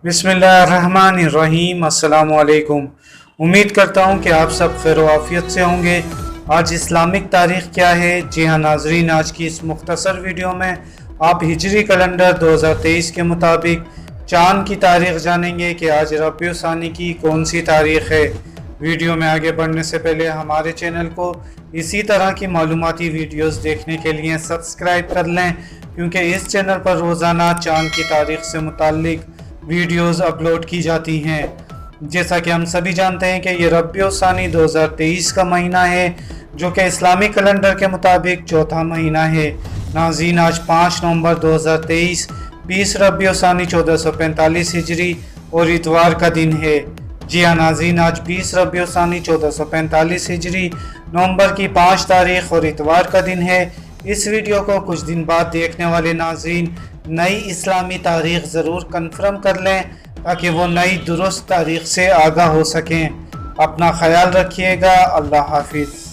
बिस्मिल्लाहिर्रहमानिर्रहीम। अस्सलामुअलैकुम। उम्मीद करता हूँ कि आप सब खैर व आफियत से होंगे। आज इस्लामिक तारीख़ क्या है? जी हाँ नाजरीन, आज की इस मुख्तसर वीडियो में आप हिजरी कैलेंडर 2023 के मुताबिक चाँद की तारीख़ जानेंगे कि आज रबीउल सानी की कौन सी तारीख़ है। वीडियो में आगे बढ़ने से पहले हमारे चैनल को इसी तरह की मालूमाती वीडियोस देखने के लिए सब्सक्राइब कर लें, क्योंकि इस चैनल पर रोज़ाना चाँद की तारीख़ से मुताल्लिक वीडियोस अपलोड की जाती हैं। जैसा कि हम सभी जानते हैं कि ये रबीउल सानी 2023 का महीना है, जो कि इस्लामी कैलेंडर के मुताबिक चौथा महीना है। नाज़रीन, आज 5 नवंबर 2023 20 रबीउल सानी 1445 हिजरी और इतवार का दिन है। जी हाँ नाज़रीन, आज 20 रबीउल सानी 1445 हिजरी नवंबर की 5 तारीख और इतवार का दिन है। इस वीडियो को कुछ दिन बाद देखने वाले नाज़रीन नई इस्लामी तारीख़ ज़रूर कंफर्म कर लें, ताकि वो नई दुरुस्त तारीख़ से आगाह हो सकें। अपना ख्याल रखिएगा। अल्लाह हाफिज़।